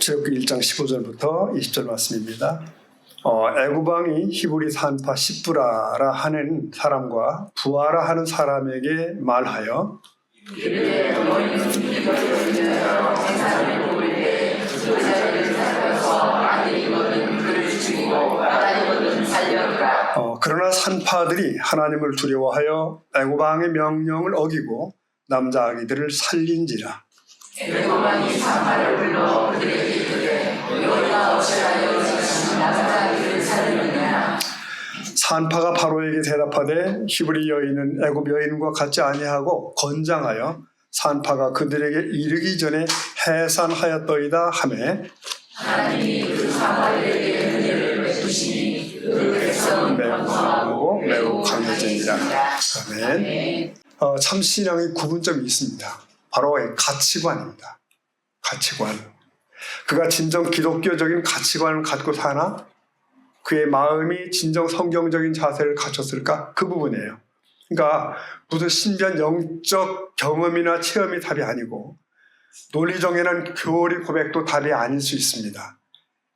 출애굽기 1장 15절부터 20절 말씀입니다. 애굽 왕이 히브리 산파 십부라라 하는 사람과 부하라 하는 사람에게 말하여 그러나 산파들이 하나님을 두려워하여 애굽 왕의 명령을 어기고 남자 아기들을 살린지라. 애굽 왕이 산파를 불러 그들에게 이르되 너희가 어찌하여 지금 남자 아기를 살리느냐. 산파가 바로에게 대답하되 히브리 여인은 애굽 여인과 같지 아니하고 건장하여 산파가 그들에게 이르기 전에 해산하였더이다 하매 하나님이 그 산파들에게 은혜를 베푸시니 그 백성은 매우 강하고 매우 강해지니라. 강해지니라. 아멘. 참 신앙의 구분점이 있습니다. 바로 가치관입니다. 가치관. 그가 진정 기독교적인 가치관을 갖고 사나? 그의 마음이 진정 성경적인 자세를 갖췄을까? 그 부분이에요. 그러니까 무슨 신비한 영적 경험이나 체험이 답이 아니고 논리정연한 교리 고백도 답이 아닐 수 있습니다.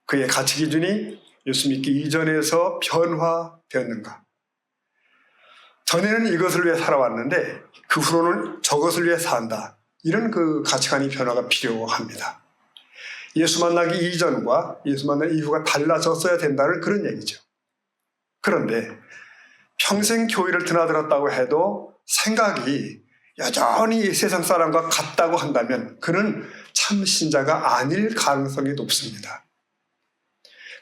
그의 가치 기준이 예수 믿기 이전에서 변화되었는가? 전에는 이것을 위해 살아왔는데 그 후로는 저것을 위해 산다. 이런 그 가치관의 변화가 필요합니다. 예수 만나기 이전과 예수 만나기 이후가 달라졌어야 된다는 그런 얘기죠. 그런데 평생 교회를 드나들었다고 해도 생각이 여전히 세상 사람과 같다고 한다면 그는 참 신자가 아닐 가능성이 높습니다.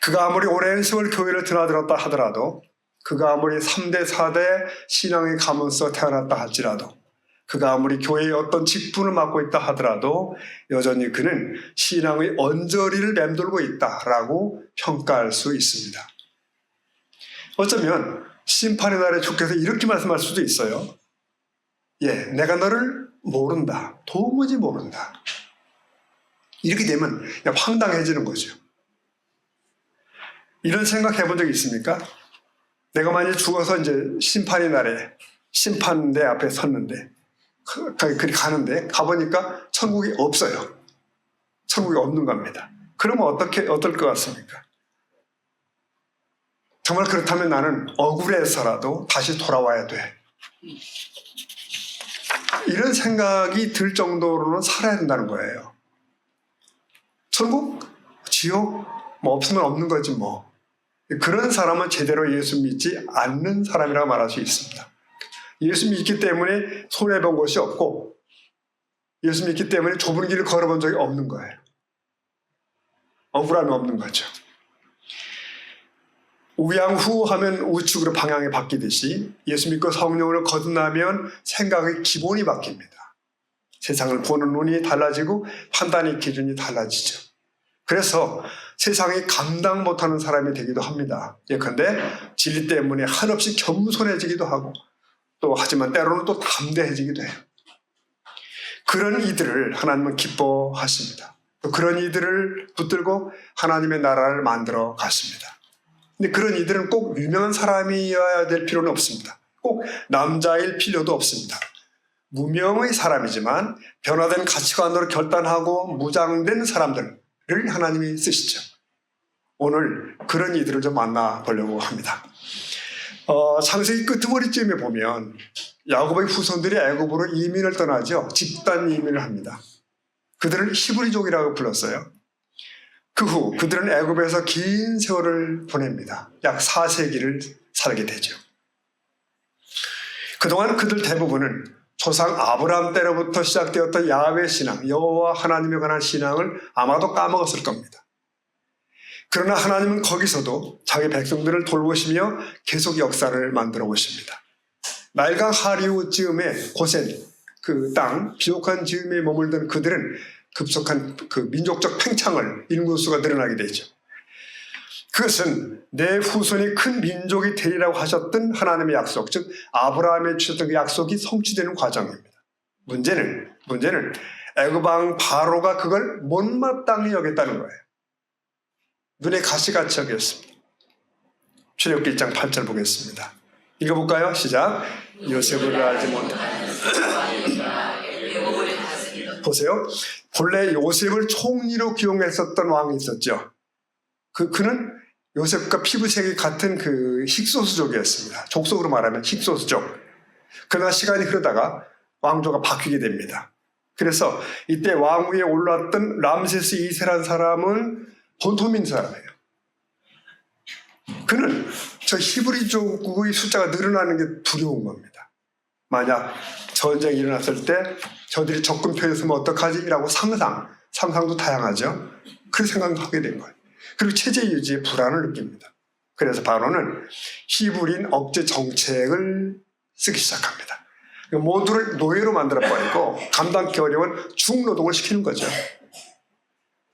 그가 아무리 오랜 세월 교회를 드나들었다 하더라도 그가 아무리 3대 4대 신앙의 가문에서 태어났다 할지라도 그가 아무리 교회의 어떤 직분을 맡고 있다 하더라도 여전히 그는 신앙의 언저리를 맴돌고 있다라고 평가할 수 있습니다. 어쩌면 심판의 날에 주께서 이렇게 말씀할 수도 있어요. 내가 너를 모른다. 도무지 모른다. 이렇게 되면 그냥 황당해지는 거죠. 이런 생각 해본 적 있습니까? 내가 만약 죽어서 이제 심판의 날에 심판대 앞에 섰는데 그리 가는데 가보니까 천국이 없어요. 천국이 없는 겁니다. 그러면 어떨 것 같습니까? 정말 그렇다면 나는 억울해서라도 다시 돌아와야 돼. 이런 생각이 들 정도로는 살아야 된다는 거예요. 천국? 지옥? 없으면 없는 거지 뭐. 그런 사람은 제대로 예수 믿지 않는 사람이라고 말할 수 있습니다. 예수 믿기 때문에 손해본 것이 없고 예수 믿기 때문에 좁은 길을 걸어본 적이 없는 거예요. 억울함이 없는 거죠. 우양후 하면 우측으로 방향이 바뀌듯이 예수 믿고 성령을 거듭나면 생각의 기본이 바뀝니다. 세상을 보는 눈이 달라지고 판단의 기준이 달라지죠. 그래서 세상이 감당 못하는 사람이 되기도 합니다. 예컨대 진리 때문에 한없이 겸손해지기도 하고 또 하지만 때로는 또 담대해지기도 해요. 그런 이들을 하나님은 기뻐하십니다. 또 그런 이들을 붙들고 하나님의 나라를 만들어 가십니다. 근데 그런 이들은 꼭 유명한 사람이어야 될 필요는 없습니다. 꼭 남자일 필요도 없습니다. 무명의 사람이지만 변화된 가치관으로 결단하고 무장된 사람들을 하나님이 쓰시죠. 오늘 그런 이들을 좀 만나보려고 합니다. 창세기 끄트머리쯤에 보면 야곱의 후손들이 애굽으로 이민을 떠나죠. 집단 이민을 합니다. 그들을 히브리족이라고 불렀어요. 그 후 그들은 애굽에서 긴 세월을 보냅니다. 약 4세기를 살게 되죠. 그동안 그들 대부분은 조상 아브라함 때로부터 시작되었던 야훼 신앙, 여호와 하나님에 관한 신앙을 아마도 까먹었을 겁니다. 그러나 하나님은 거기서도 자기 백성들을 돌보시며 계속 역사를 만들어 오십니다. 나일강 하류 즈음에 고센, 그 땅, 비옥한 즈음에 머물던 그들은 급속한 그 민족적 팽창을 인구수가 늘어나게 되죠. 그것은 내 후손이 큰 민족이 되리라고 하셨던 하나님의 약속, 즉 아브라함에 주셨던 그 약속이 성취되는 과정입니다. 문제는 애굽 왕 바로가 그걸 못마땅히 여겼다는 거예요. 눈에 가시같이 여겼습니다. 출애굽기 1장 8절 보겠습니다. 읽어볼까요? 시작. 요셉을 알지 못한 보세요. 본래 요셉을 총리로 기용했었던 왕이 있었죠. 그는 요셉과 피부색이 같은 그 힉소스족이었습니다. 족속으로 말하면 힉소스족. 그러나 시간이 흐르다가 왕조가 바뀌게 됩니다. 그래서 이때 왕 위에 올랐던 람세스 2세라는 사람은 본토민 사람이에요. 그는 저 히브리족의 숫자가 늘어나는 게 두려운 겁니다. 만약 전쟁이 일어났을 때 저들이 적군표에 서면 어떡하지? 라고 상상도 다양하죠. 그런 생각을 하게 된 거예요. 그리고 체제 유지에 불안을 느낍니다. 그래서 바로는 히브리인 억제 정책을 쓰기 시작합니다. 모두를 노예로 만들어버리고 감당하기 어려운 중노동을 시키는 거죠.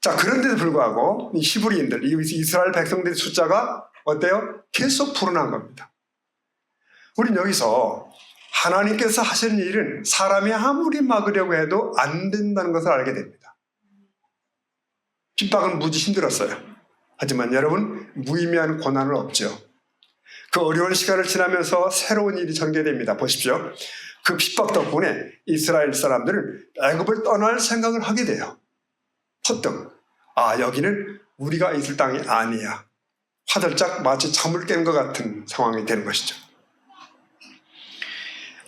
자, 그런데도 불구하고 이 히브리인들, 이스라엘 백성들의 숫자가 어때요? 계속 불어난 겁니다. 우린 여기서 하나님께서 하시는 일은 사람이 아무리 막으려고 해도 안 된다는 것을 알게 됩니다. 핍박은 무지 힘들었어요. 하지만 여러분, 무의미한 고난은 없죠. 그 어려운 시간을 지나면서 새로운 일이 전개됩니다. 보십시오. 그 핍박 덕분에 이스라엘 사람들은 애굽을 떠날 생각을 하게 돼요. 퍼뜩, 여기는 우리가 있을 땅이 아니야. 화들짝 마치 잠을 깬 것 같은 상황이 되는 것이죠.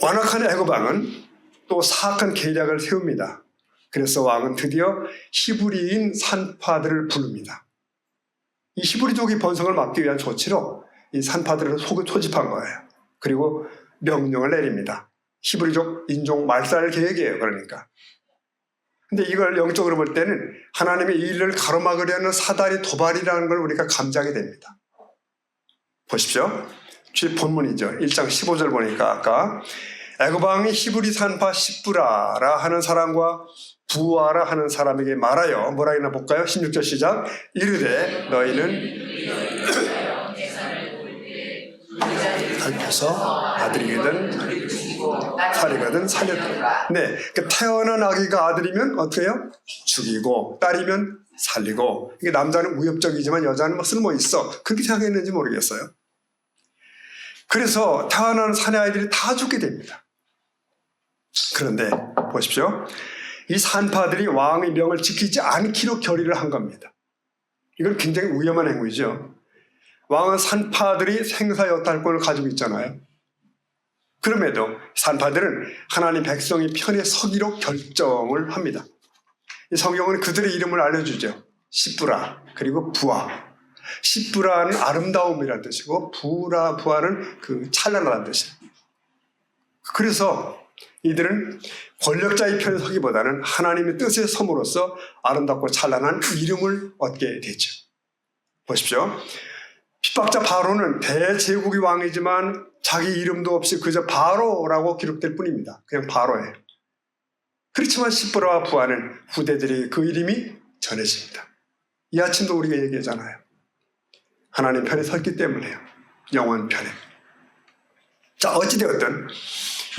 완악한 애굽 왕은 또 사악한 계략을 세웁니다. 그래서 왕은 드디어 히브리인 산파들을 부릅니다. 이 히브리족의 번성을 막기 위한 조치로 이 산파들을 소집한 거예요. 그리고 명령을 내립니다. 히브리족 인종 말살 계획이에요. 그러니까. 근데 이걸 영적으로 볼 때는 하나님의 일을 가로막으려는 사다리 도발이라는 걸 우리가 감지하게 됩니다. 보십시오. 주의 본문이죠. 1장 15절 보니까 아까 애굽 왕이 히브리 산파 십부라라 하는 사람과 부아라 하는 사람에게 말하여 뭐라 했나 볼까요? 16절 시작. 이르되 너희는 살펴서 아들이거든 살이거든 살렸다. 네, 그 태어난 아기가 아들이면 어떻게 해요? 죽이고 딸이면 살리고. 이게 남자는 무협적이지만 여자는 뭐 쓸모 있어. 그렇게 생각했는지 모르겠어요. 그래서 태어난 사내 아이들이 다 죽게 됩니다. 그런데 보십시오. 이 산파들이 왕의 명을 지키지 않기로 결의를 한 겁니다. 이건 굉장히 위험한 행위죠. 왕은 산파들이 생사여탈권을 가지고 있잖아요. 그럼에도 산파들은 하나님 백성의 편에 서기로 결정을 합니다. 이 성경은 그들의 이름을 알려주죠. 십부라 그리고 부아. 십부라는 아름다움이라는 뜻이고 부아는 그 찬란하다는 뜻이에요. 그래서 이들은 권력자의 편에 서기보다는 하나님의 뜻에 섬으로써 아름답고 찬란한 이름을 얻게 되죠. 보십시오. 핍박자 바로는 대제국의 왕이지만 자기 이름도 없이 그저 바로라고 기록될 뿐입니다. 그냥 바로예요. 그렇지만 십부라와 부아는 후대들이 그 이름이 전해집니다. 이 아침도 우리가 얘기하잖아요. 하나님 편에 섰기 때문에요. 영원 편에. 자, 어찌되었든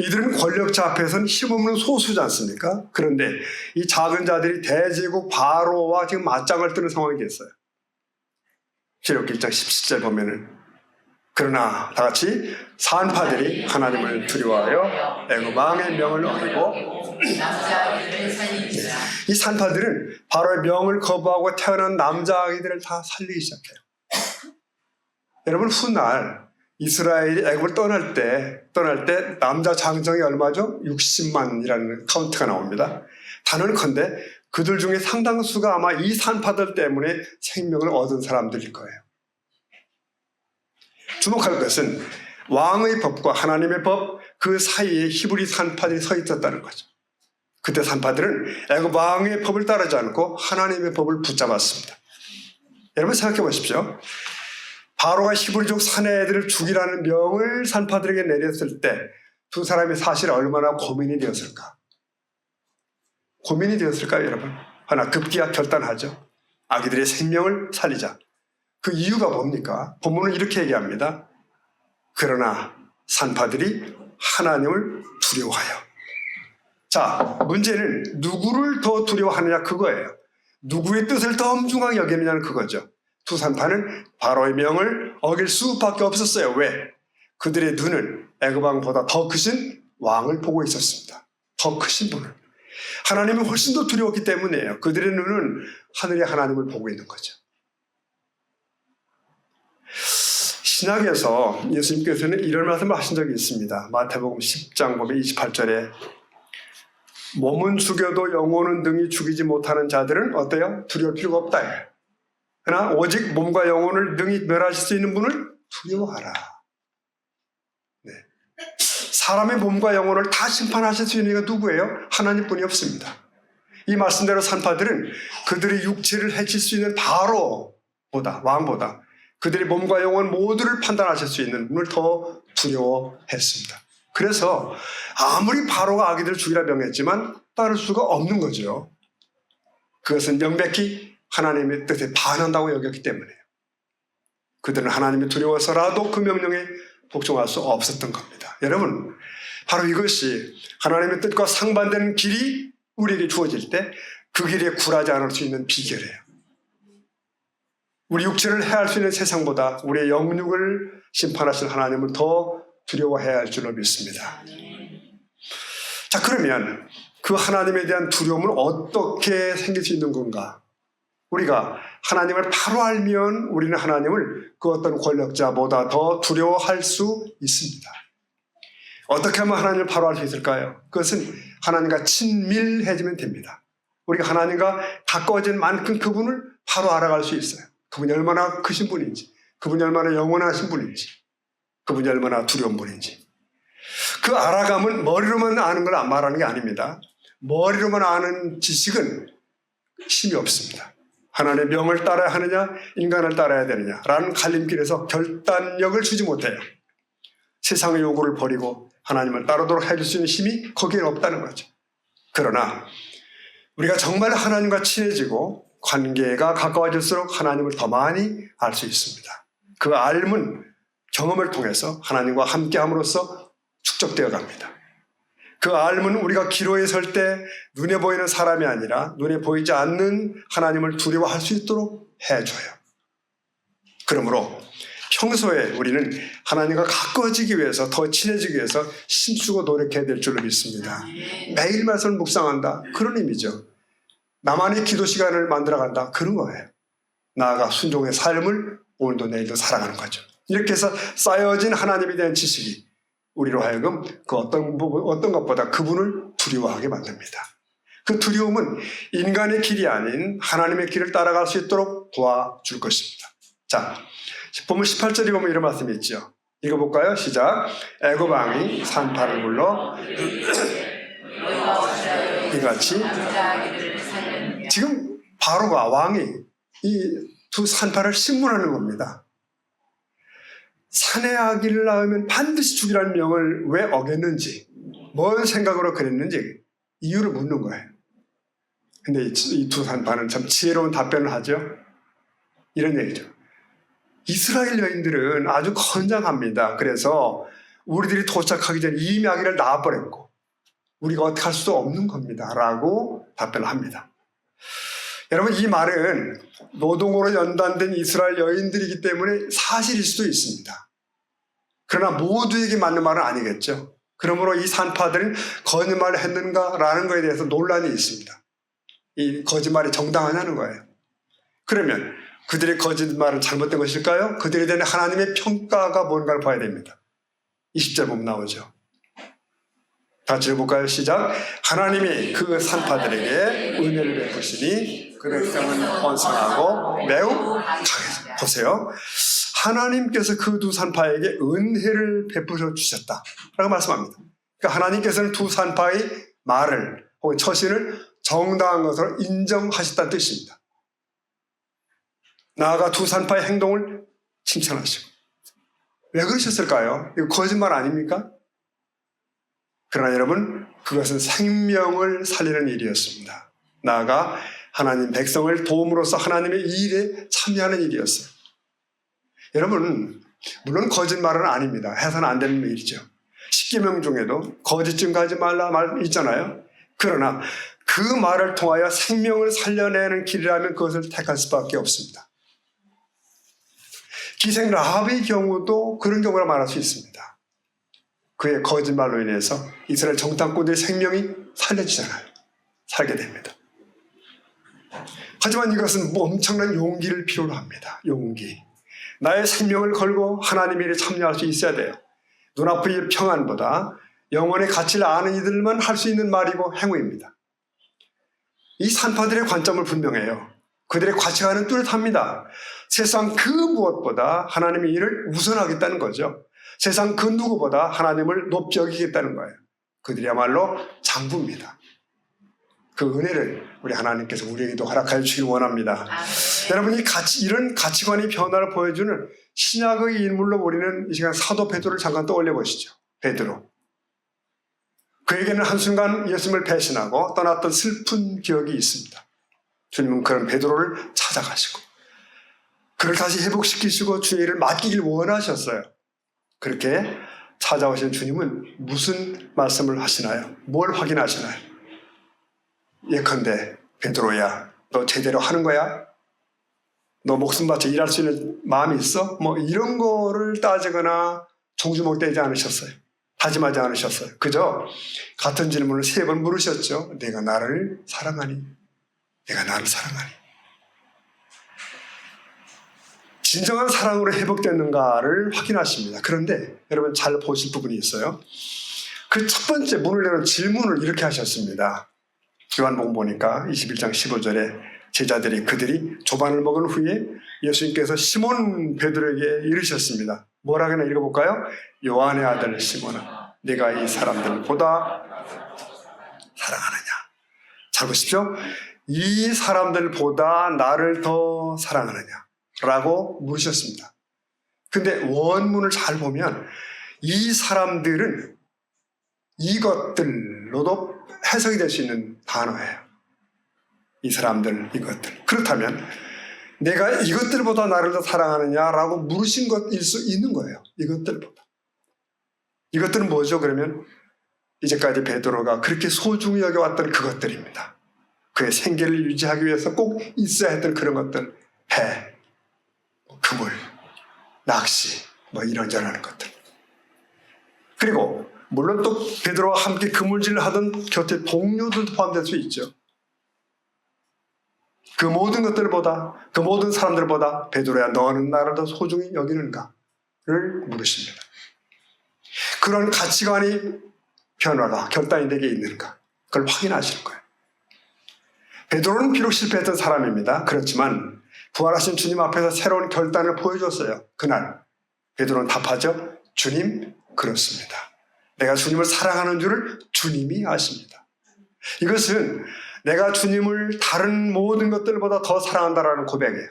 이들은 권력자 앞에서는 힘없는 소수지 않습니까? 그런데 이 작은 자들이 대제국 바로와 지금 맞짱을 뜨는 상황이 됐어요. 시록 1장 17절 보면은 그러나 다 같이 산파들이 하나님을 두려워하여 애굽 왕의 명을 어기고 이 산파들은 바로의 명을 거부하고 태어난 남자아이들을 다 살리기 시작해요. 여러분 훗날 이스라엘이 애굽을 떠날 때 남자 장정이 얼마죠? 60만이라는 카운트가 나옵니다. 단언컨대 그들 중에 상당수가 아마 이 산파들 때문에 생명을 얻은 사람들일 거예요. 주목할 것은 왕의 법과 하나님의 법 그 사이에 히브리 산파들이 서 있었다는 거죠. 그때 산파들은 애굽 왕의 법을 따르지 않고 하나님의 법을 붙잡았습니다. 여러분 생각해 보십시오. 바로가 히브리족 사내들을 죽이라는 명을 산파들에게 내렸을 때 두 사람이 사실 얼마나 고민이 되었을까? 고민이 되었을까요, 여러분? 하나 급기야 결단하죠. 아기들의 생명을 살리자. 그 이유가 뭡니까? 본문은 이렇게 얘기합니다. 그러나 산파들이 하나님을 두려워하여. 자, 문제는 누구를 더 두려워하느냐 그거예요. 누구의 뜻을 더 엄중하게 여기느냐는 그거죠. 두 산파는 바로의 명을 어길 수밖에 없었어요. 왜? 그들의 눈은 애굽 왕보다 더 크신 왕을 보고 있었습니다. 더 크신 분을. 하나님이 훨씬 더 두려웠기 때문이에요. 그들의 눈은 하늘의 하나님을 보고 있는 거죠. 신약에서 예수님께서는 이런 말씀을 하신 적이 있습니다. 마태복음 10장 보면 28절에 몸은 죽여도 영혼은 능히 죽이지 못하는 자들은 어때요? 두려울 필요가 없다. 그러나 오직 몸과 영혼을 능히 멸하실 수 있는 분을 두려워하라. 네. 사람의 몸과 영혼을 다 심판하실 수 있는 이가 누구예요? 하나님뿐이 없습니다. 이 말씀대로 산파들은 그들의 육체를 해칠 수 있는 바로보다, 왕보다 그들의 몸과 영혼 모두를 판단하실 수 있는 분을 더 두려워했습니다. 그래서 아무리 바로가 아기들을 죽이라 명했지만 따를 수가 없는 거죠. 그것은 명백히 하나님의 뜻에 반한다고 여겼기 때문이에요. 그들은 하나님이 두려워서라도 그 명령에 복종할 수 없었던 겁니다. 여러분, 바로 이것이 하나님의 뜻과 상반되는 길이 우리에게 주어질 때 그 길에 굴하지 않을 수 있는 비결이에요. 우리 육체를 해할 수 있는 세상보다 우리의 영육을 심판하실 하나님을 더 두려워해야 할 줄로 믿습니다. 자, 그러면 그 하나님에 대한 두려움은 어떻게 생길 수 있는 건가? 우리가 하나님을 바로 알면 우리는 하나님을 그 어떤 권력자보다 더 두려워할 수 있습니다. 어떻게 하면 하나님을 바로 알 수 있을까요? 그것은 하나님과 친밀해지면 됩니다. 우리가 하나님과 가까워진 만큼 그분을 바로 알아갈 수 있어요. 그분이 얼마나 크신 분인지, 그분이 얼마나 영원하신 분인지, 그분이 얼마나 두려운 분인지. 그 알아감은 머리로만 아는 걸 말하는 게 아닙니다. 머리로만 아는 지식은 힘이 없습니다. 하나님의 명을 따라야 하느냐, 인간을 따라야 되느냐라는 갈림길에서 결단력을 주지 못해요. 세상의 요구를 버리고 하나님을 따르도록 해줄 수 있는 힘이 거기에 없다는 거죠. 그러나 우리가 정말 하나님과 친해지고 관계가 가까워질수록 하나님을 더 많이 알 수 있습니다. 그 알은 경험을 통해서 하나님과 함께함으로써 축적되어 갑니다. 그 알은 우리가 기로에 설 때 눈에 보이는 사람이 아니라 눈에 보이지 않는 하나님을 두려워할 수 있도록 해줘요. 그러므로 평소에 우리는 하나님과 가까워지기 위해서, 더 친해지기 위해서 힘쓰고 노력해야 될 줄로 믿습니다. 매일 말씀을 묵상한다, 그런 의미죠. 나만의 기도 시간을 만들어간다, 그런 거예요. 나아가 순종의 삶을 오늘도 내일도 살아가는 거죠. 이렇게 해서 쌓여진 하나님에 대한 지식이 우리로 하여금 그 어떤 것보다 그분을 두려워하게 만듭니다. 그 두려움은 인간의 길이 아닌 하나님의 길을 따라갈 수 있도록 도와줄 것입니다. 자, 보면 18절에 보면 이런 말씀이 있죠. 읽어볼까요? 시작. 애굽 왕이 산파를 불러 이같이, 지금 바로가, 왕이 이 두 산파를 신문하는 겁니다. 산의 아기를 낳으면 반드시 죽이라는 명을 왜 어겼는지, 뭔 생각으로 그랬는지 이유를 묻는 거예요. 근데 이 두 산파는 참 지혜로운 답변을 하죠. 이런 얘기죠. 이스라엘 여인들은 아주 건장합니다. 그래서 우리들이 도착하기 전에 이미 아기를 낳아버렸고 우리가 어떻게 할 수도 없는 겁니다. 라고 답변을 합니다. 여러분, 이 말은 노동으로 연단된 이스라엘 여인들이기 때문에 사실일 수도 있습니다. 그러나 모두에게 맞는 말은 아니겠죠. 그러므로 이 산파들은 거짓말을 했는가라는 것에 대해서 논란이 있습니다. 이 거짓말이 정당하냐는 거예요. 그러면 그들의 거짓말은 잘못된 것일까요? 그들에 대한 하나님의 평가가 뭔가를 봐야 됩니다. 20절 보면 나오죠. 같이 해볼까요? 시작. 하나님이 그 산파들에게 은혜를 베푸시니 그 백성은 번성하고 매우 강해졌다. 보세요. 하나님께서 그 두 산파에게 은혜를 베푸셔 주셨다라고 말씀합니다. 그러니까 하나님께서는 두 산파의 말을 혹은 처신을 정당한 것으로 인정하셨다는 뜻입니다. 나아가 두 산파의 행동을 칭찬하시고. 왜 그러셨을까요? 이거 거짓말 아닙니까? 그러나 여러분, 그것은 생명을 살리는 일이었습니다. 나아가 하나님 백성을 도움으로써 하나님의 일에 참여하는 일이었어요. 여러분, 물론 거짓말은 아닙니다. 해서는 안 되는 일이죠. 십계명 중에도 거짓 증거하지 말라 말 있잖아요. 그러나 그 말을 통하여 생명을 살려내는 길이라면 그것을 택할 수밖에 없습니다. 기생 라합의 경우도 그런 경우라 말할 수 있습니다. 그의 거짓말로 인해서 이스라엘 정탐꾼들의 생명이 살려지잖아요. 살게 됩니다. 하지만 이것은 뭐 엄청난 용기를 필요로 합니다. 용기. 나의 생명을 걸고 하나님의 일에 참여할 수 있어야 돼요. 눈앞의 평안보다 영혼의 가치를 아는 이들만 할 수 있는 말이고 행위입니다. 이 산파들의 관점을 분명해요. 그들의 가치관은 뚜렷합니다. 세상 그 무엇보다 하나님의 일을 우선하겠다는 거죠. 세상 그 누구보다 하나님을 높이 여기겠다는 거예요. 그들이야말로 장부입니다. 그 은혜를 우리 하나님께서 우리에게도 허락하여 주시길 원합니다. 여러분이 이런 가치관의 변화를 보여주는 신약의 인물로 우리는 이 시간 사도 베드로를 잠깐 떠올려 보시죠. 베드로. 그에게는 한순간 예수님을 배신하고 떠났던 슬픈 기억이 있습니다. 주님은 그런 베드로를 찾아가시고 그를 다시 회복시키시고 주의 일을 맡기길 원하셨어요. 그렇게 찾아오신 주님은 무슨 말씀을 하시나요? 뭘 확인하시나요? 예컨대 베드로야, 너 제대로 하는 거야? 너 목숨 바쳐 일할 수 있는 마음이 있어? 뭐 이런 거를 따지거나 종주목되지 않으셨어요. 다짐하지 않으셨어요. 그저 같은 질문을 3번 물으셨죠. 내가 나를 사랑하니? 내가 나를 사랑하니? 진정한 사랑으로 회복됐는가를 확인하십니다. 그런데 여러분 잘 보실 부분이 있어요. 그 첫 번째 문을 여는 질문을 이렇게 하셨습니다. 요한복음 보니까 21장 15절에 그들이 조반을 먹은 후에 예수님께서 시몬 베드로에게 이르셨습니다. 뭐라고 하나 읽어볼까요? 요한의 아들 시몬아, 네가 이 사람들보다 사랑하느냐? 잘 보십시오. 이 사람들보다 나를 더 사랑하느냐? 라고 물으셨습니다. 근데 원문을 잘 보면 이 사람들은 이것들로도 해석이 될 수 있는 단어예요. 이 사람들, 이것들. 그렇다면 내가 이것들보다 나를 더 사랑하느냐라고 물으신 것일 수 있는 거예요. 이것들보다. 이것들은 뭐죠? 그러면 이제까지 베드로가 그렇게 소중히 여겨왔던 그것들입니다. 그의 생계를 유지하기 위해서 꼭 있어야 했던 그런 것들. 배, 그물, 낚시, 뭐 이런저런 것들. 그리고 물론 또 베드로와 함께 그물질을 하던 곁에 동료들도 포함될 수 있죠. 그 모든 것들보다, 그 모든 사람들보다 베드로야 너는 나를 더 소중히 여기는가를 물으십니다. 그런 가치관이 변화가 결단이 되게 있는가 그걸 확인하시는 거예요. 베드로는 비록 실패했던 사람입니다. 그렇지만 부활하신 주님 앞에서 새로운 결단을 보여줬어요. 그날 베드로는 답하죠. 주님, 그렇습니다. 내가 주님을 사랑하는 줄을 주님이 아십니다. 이것은 내가 주님을 다른 모든 것들보다 더 사랑한다라는 고백이에요.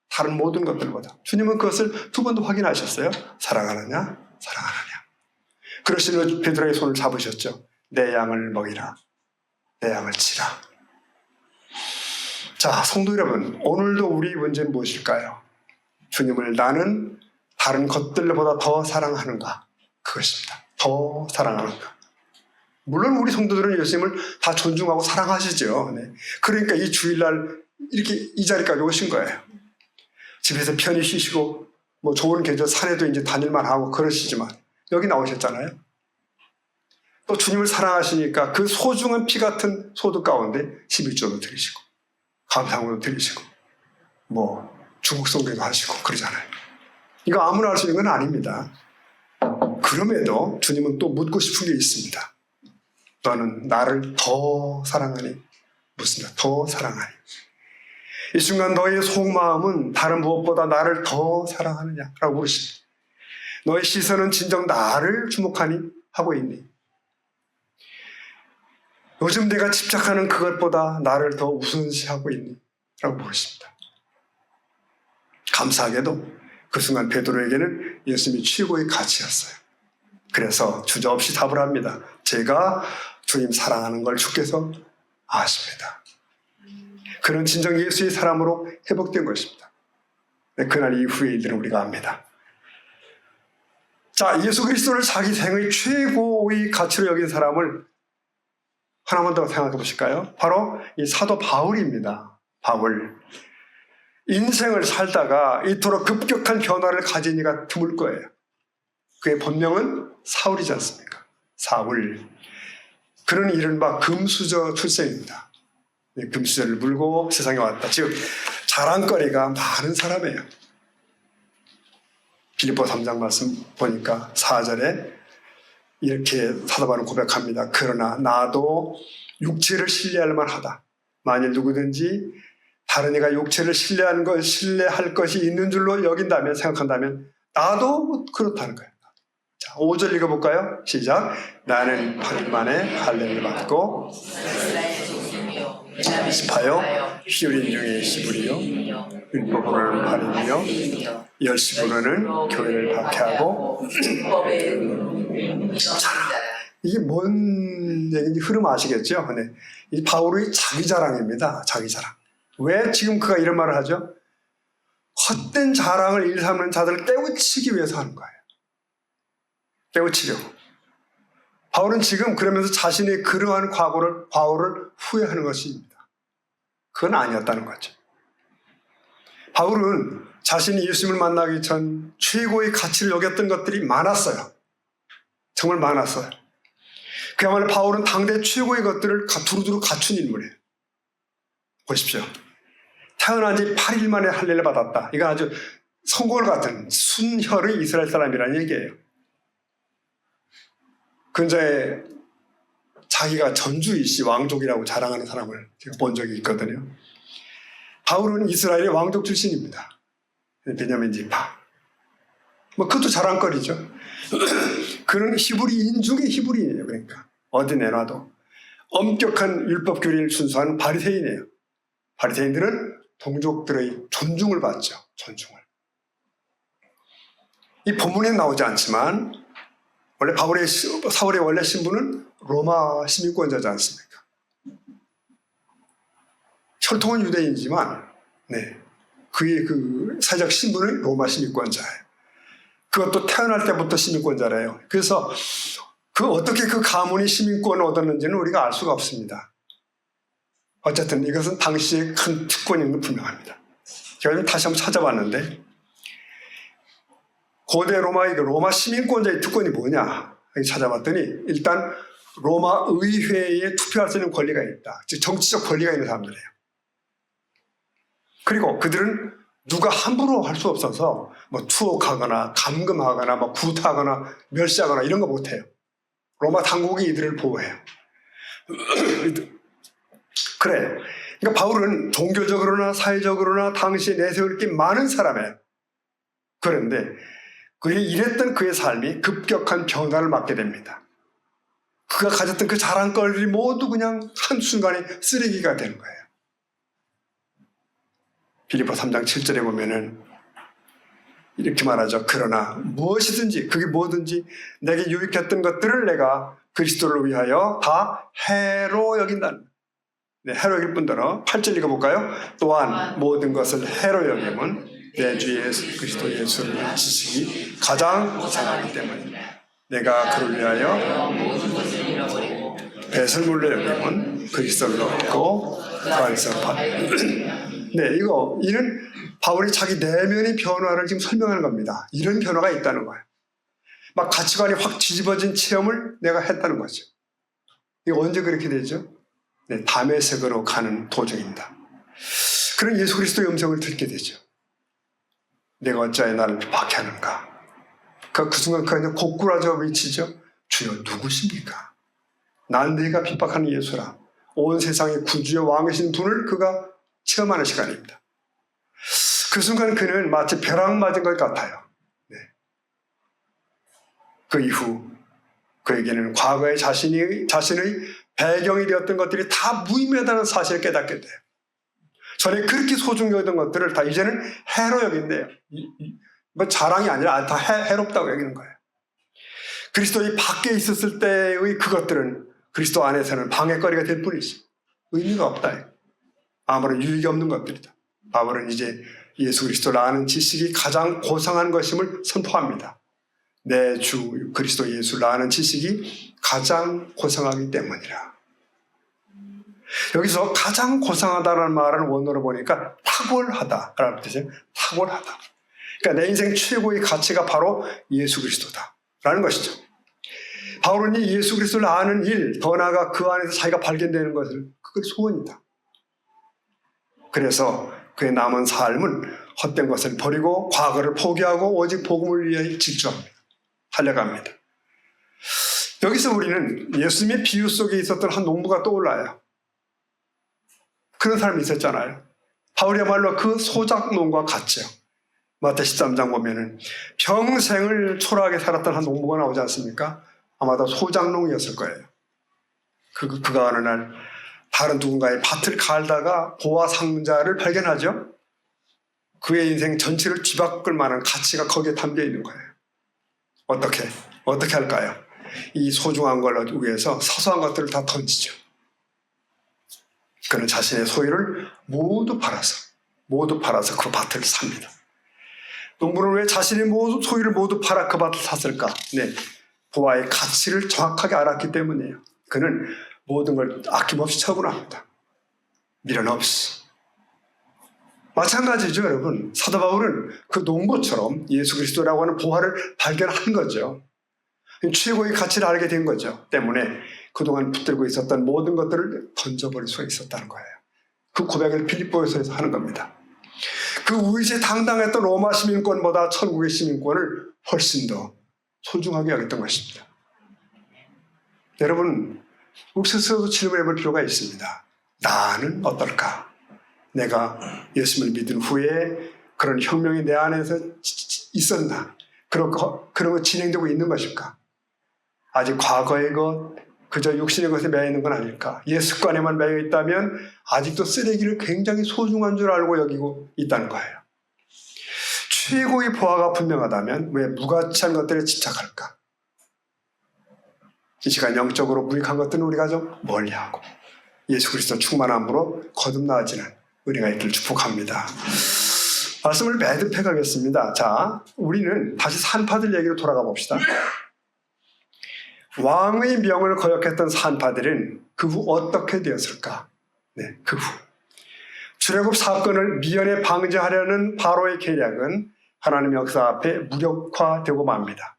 다른 모든 것들보다. 주님은 그것을 2번도 확인하셨어요. 사랑하느냐? 사랑하느냐? 그러시는 베드로의 손을 잡으셨죠. 내 양을 먹이라. 내 양을 치라. 자, 성도 여러분, 오늘도 우리 문제는 무엇일까요? 주님을 나는 다른 것들보다 더 사랑하는가? 그것입니다. 더 사랑하는가? 물론 우리 성도들은 예수님을 다 존중하고 사랑하시죠. 네. 그러니까 이 주일날 이렇게 이 자리까지 오신 거예요. 집에서 편히 쉬시고 뭐 좋은 계절 산에도 이제 다닐만 하고 그러시지만 여기 나오셨잖아요. 또 주님을 사랑하시니까 그 소중한 피 같은 소득 가운데 11조도 드리시고 감사함도 드리시고 뭐 중국 성교도 하시고 그러잖아요. 이거 아무나 할 수 있는 건 아닙니다. 그럼에도 주님은 또 묻고 싶은 게 있습니다. 너는 나를 더 사랑하니? 무슨 더 사랑하니? 이 순간 너의 속마음은 다른 무엇보다 나를 더 사랑하느냐? 라고 물으십니다. 너의 시선은 진정 나를 주목하니? 하고 있니? 요즘 내가 집착하는 그것보다 나를 더 우선시하고 있니? 라고 물으십니다. 감사하게도 그 순간 베드로에게는 예수님이 최고의 가치였어요. 그래서 주저없이 답을 합니다. 제가 주님 사랑하는 걸 주께서 아십니다. 그는 진정 예수의 사람으로 회복된 것입니다. 그날 이후의 일들은 우리가 압니다. 자, 예수 그리스도를 자기 생의 최고의 가치로 여긴 사람을 하나만 더 생각해 보실까요? 바로 이 사도 바울입니다. 바울. 인생을 살다가 이토록 급격한 변화를 가진 이가 드물 거예요. 그의 본명은 사울이지 않습니까? 사울. 그는 이른바 금수저 출생입니다. 금수저를 물고 세상에 왔다. 즉 자랑거리가 많은 사람이에요. 빌립보 3장 말씀 보니까 4절에 이렇게 사도 바울은 고백합니다. 그러나 나도 육체를 신뢰할 만하다. 만일 누구든지 다른 이가 육체를 신뢰할 것이 있는 줄로 생각한다면 나도 그렇다는 거예요. 자, 5절 읽어볼까요? 시작. 나는 8일 만에 할례를 받고 시파요 히브리인 중에 히브리요 율법으로는 바리며 열심으로는 교회를 박해하고. 자, 이게 뭔 얘기인지 흐름 아시겠죠? 네. 이 바울의 자기 자랑입니다. 자기 자랑. 왜 지금 그가 이런 말을 하죠? 헛된 자랑을 일삼는 자들을 깨우치기 위해서 하는 거예요. 깨우치려고. 바울은 지금 그러면서 자신의 그러한 과거를 후회하는 것입니다. 그건 아니었다는 거죠. 바울은 자신이 예수님을 만나기 전 최고의 가치를 여겼던 것들이 많았어요. 정말 많았어요. 그야말로 바울은 당대 최고의 것들을 두루두루 갖춘 인물이에요. 보십시오. 태어난 지 8일 만에 할례를 받았다. 이건 아주 성골 같은 순혈의 이스라엘 사람이라는 얘기예요. 근처에 자기가 전주이시 왕족이라고 자랑하는 사람을 제가 본 적이 있거든요. 바울은 이스라엘의 왕족 출신입니다. 베냐민 지파. 그것도 자랑거리죠. 그는 히브리인 중에 히브리인이에요. 그러니까 어디 내놔도 엄격한 율법 교리를 순수한 바리새인이에요. 바리새인들은 동족들의 존중을 받죠. 존중을. 이 본문에 나오지 않지만 원래 사울의 원래 신분은 로마 시민권자지 않습니까? 혈통은 유대인이지만 그의 그 사회적 신분은 로마 시민권자예요. 그것도 태어날 때부터 시민권자래요. 그래서 어떻게 그 가문이 시민권을 얻었는지는 우리가 알 수가 없습니다. 어쨌든 이것은 당시에 큰 특권인 건 분명합니다. 제가 다시 한번 찾아봤는데 고대 로마 시민권자의 특권이 뭐냐 찾아봤더니 일단 로마 의회에 투표할 수 있는 권리가 있다. 즉 정치적 권리가 있는 사람들이에요. 그리고 그들은 누가 함부로 할 수 없어서 투옥하거나 감금하거나 구타하거나 멸시하거나 이런 거 못해요. 로마 당국이 이들을 보호해요. 그래요. 그러니까 바울은 종교적으로나 사회적으로나 당시에 내세울 게 많은 사람이에요. 그런데 이랬던 그의 삶이 급격한 변화를 맞게 됩니다. 그가 가졌던 그 자랑거리들이 모두 그냥 한순간에 쓰레기가 되는 거예요. 빌립보 3장 7절에 보면은 이렇게 말하죠. 그러나 무엇이든지 그게 뭐든지 내게 유익했던 것들을 내가 그리스도를 위하여 다 해로 여긴다는 거예요. 해로 여길 뿐더러 8절 읽어볼까요? 또한 모든 것을 해로 여김은 내 주 예수 그리스도 예수를 지식이 가장 고상하기 때문이다. 내가 그를 위하여 뱃을 물려 여김은 그리스도를 얻고 그 안에서 이는 바울이 자기 내면의 변화를 지금 설명하는 겁니다. 이런 변화가 있다는 거예요. 가치관이 확 뒤집어진 체험을 내가 했다는 거죠. 이거 언제 그렇게 되죠? 다메섹으로 가는 도중입니다. 그런 예수 그리스도의 음성을 듣게 되죠. 내가 어찌하여 나를 박해하는가? 그 순간 그냥 고꾸라져 외치죠. 주여 누구십니까? 난 네가 핍박하는 예수라. 온 세상의 구주여 왕이신 분을 그가 체험하는 시간입니다. 그 순간 그는 마치 벼락 맞은 것 같아요. 그 이후 그에게는 과거의 자신의 배경이 되었던 것들이 다 무의미하다는 사실을 깨닫게 돼요. 전에 그렇게 소중히 여기던 것들을 다 이제는 해로 여긴대요. 자랑이 아니라 다 해롭다고 여기는 거예요. 그리스도의 밖에 있었을 때의 그것들은 그리스도 안에서는 방해거리가 될 뿐이지 의미가 없다. 아무런 유익이 없는 것들이다. 바울은 이제 예수 그리스도를 아는 지식이 가장 고상한 것임을 선포합니다. 내 주 그리스도 예수를 아는 지식이 가장 고상하기 때문이라. 여기서 가장 고상하다는 말은 원어로 보니까 탁월하다라는 뜻이에요. 탁월하다. 그러니까 내 인생 최고의 가치가 바로 예수 그리스도다라는 것이죠. 바울은 이 예수 그리스도를 아는 일, 더 나아가 그 안에서 자기가 발견되는 것을 그걸 소원이다. 그래서 그의 남은 삶은 헛된 것을 버리고 과거를 포기하고 오직 복음을 위해 질주합니다. 달려갑니다. 여기서 우리는 예수님의 비유 속에 있었던 한 농부가 떠올라요. 그런 사람이 있었잖아요. 바울이야말로 그 소작농과 같죠. 마태 13장 보면은 평생을 초라하게 살았던 한 농부가 나오지 않습니까? 아마도 소작농이었을 거예요. 그가 어느 날 다른 누군가의 밭을 갈다가 보화 상자를 발견하죠. 그의 인생 전체를 뒤바꿀 만한 가치가 거기에 담겨 있는 거예요. 어떻게 할까요? 이 소중한 걸 위해서 사소한 것들을 다 던지죠. 그는 자신의 소유를 모두 팔아서 그 밭을 삽니다. 농부는 왜 자신의 소유를 모두 팔아 그 밭을 샀을까? 네, 보화의 가치를 정확하게 알았기 때문이에요. 그는 모든 걸 아낌없이 처분합니다. 미련 없이. 마찬가지죠, 여러분. 사도 바울은 그 농부처럼 예수 그리스도라고 하는 보화를 발견한 거죠. 최고의 가치를 알게 된 거죠. 때문에 그동안 붙들고 있었던 모든 것들을 던져버릴 수가 있었다는 거예요. 그 고백을 빌립보에서 하는 겁니다. 그 우위에 당당했던 로마 시민권보다 천국의 시민권을 훨씬 더 소중하게 여겼던 것입니다. 여러분, 우리 스스로도 질문해 볼 필요가 있습니다. 나는 어떨까? 내가 예수님을 믿은 후에 그런 혁명이 내 안에서 있었나? 그런 거 진행되고 있는 것일까? 아직 과거의 것, 그저 육신의 것에 매여 있는 건 아닐까? 옛 습관에만 매여 있다면 아직도 쓰레기를 굉장히 소중한 줄 알고 여기고 있다는 거예요. 최고의 보화가 분명하다면 왜 무가치한 것들에 집착할까? 이 시간 영적으로 무익한 것들은 우리가 좀 멀리하고 예수 그리스도 충만함으로 거듭나아지는 은혜가 있기를 축복합니다. 말씀을 매듭해 가겠습니다. 자, 우리는 다시 산파들 얘기로 돌아가 봅시다. 왕의 명을 거역했던 산파들은 그 후 어떻게 되었을까? 네, 그 후. 출애굽 사건을 미연에 방지하려는 바로의 계략은 하나님의 역사 앞에 무력화되고 맙니다.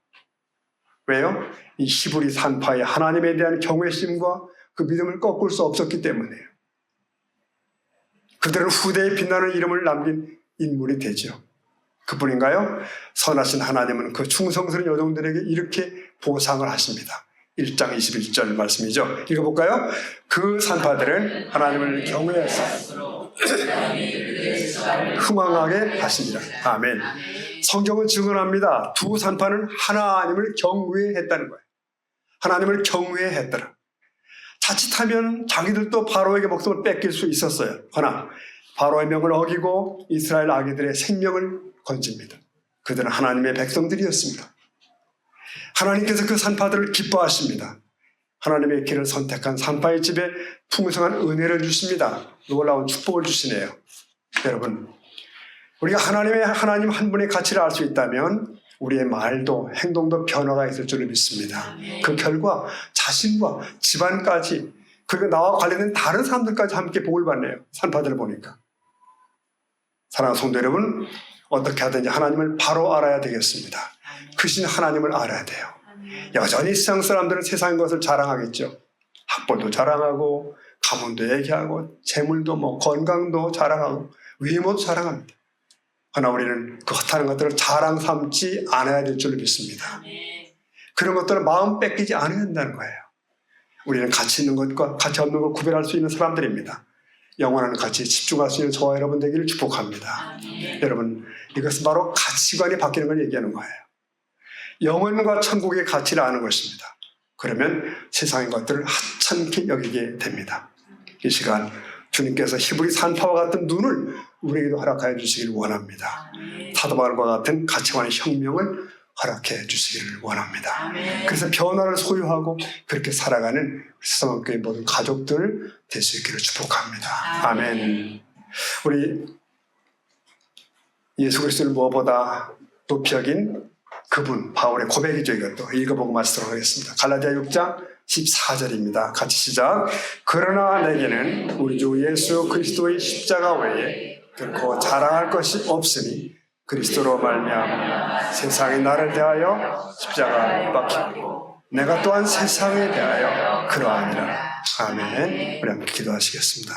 왜요? 이 히브리 산파의 하나님에 대한 경외심과 그 믿음을 꺾을 수 없었기 때문이에요. 그들은 후대에 빛나는 이름을 남긴 인물이 되죠. 그뿐인가요? 선하신 하나님은 그 충성스러운 여종들에게 이렇게 보상을 하십니다. 1장 21절 말씀이죠. 읽어볼까요? 그 산파들은 하나님을 경외해서 흥왕하게 하십니다. 아멘. 성경은 증언합니다. 두 산파는 하나님을 경외했다는 거예요. 하나님을 경외했더라. 자칫하면 자기들도 바로에게 목숨을 뺏길 수 있었어요. 그러나 바로의 명을 어기고 이스라엘 아기들의 생명을 건집니다. 그들은 하나님의 백성들이었습니다. 하나님께서 그 산파들을 기뻐하십니다. 하나님의 길을 선택한 산파의 집에 풍성한 은혜를 주십니다. 놀라운 축복을 주시네요. 여러분, 우리가 하나님 한 분의 가치를 알 수 있다면 우리의 말도 행동도 변화가 있을 줄을 믿습니다. 그 결과 자신과 집안까지 그리고 나와 관련된 다른 사람들까지 함께 복을 받네요. 산파들을 보니까. 사랑하는 성도 여러분, 어떻게 하든지 하나님을 바로 알아야 되겠습니다. 크신 하나님을 알아야 돼요. 여전히 세상 사람들은 세상의 것을 자랑하겠죠. 학벌도 자랑하고 가문도 얘기하고 재물도 건강도 자랑하고 외모도 자랑합니다. 그러나 우리는 그 헛하는 것들을 자랑 삼지 않아야 될 줄을 믿습니다. 그런 것들은 마음 뺏기지 않아야 한다는 거예요. 우리는 가치 있는 것과 가치 없는 걸 구별할 수 있는 사람들입니다. 영원한 가치에 집중할 수 있는 저와 여러분 되기를 축복합니다. 여러분, 이것은 바로 가치관이 바뀌는 걸 얘기하는 거예요. 영혼과 천국의 가치를 아는 것입니다. 그러면 세상의 것들을 하찮게 여기게 됩니다. 이 시간 주님께서 히브리 산파와 같은 눈을 우리에게도 허락하여 주시기를 원합니다. 사도 바울과 같은 가치관의 혁명을 허락해 주시기를 원합니다. 그래서 변화를 소유하고 그렇게 살아가는 세상교회 모든 가족들 될 수 있기를 축복합니다. 아멘. 우리 예수 그리스도를 무엇보다 높이 여긴 그분 바울의 고백이죠. 이것도 읽어보고 마치도록 하겠습니다. 갈라디아 6장 14절입니다. 같이 시작. 그러나 내게는 우리 주 예수 그리스도의 십자가 외에 결코 자랑할 것이 없으니 그리스도로 말미암아 세상이 나를 대하여 십자가에 못 박히고 내가 또한 세상에 대하여 그러하니라. 아멘. 우리 함께 기도하시겠습니다.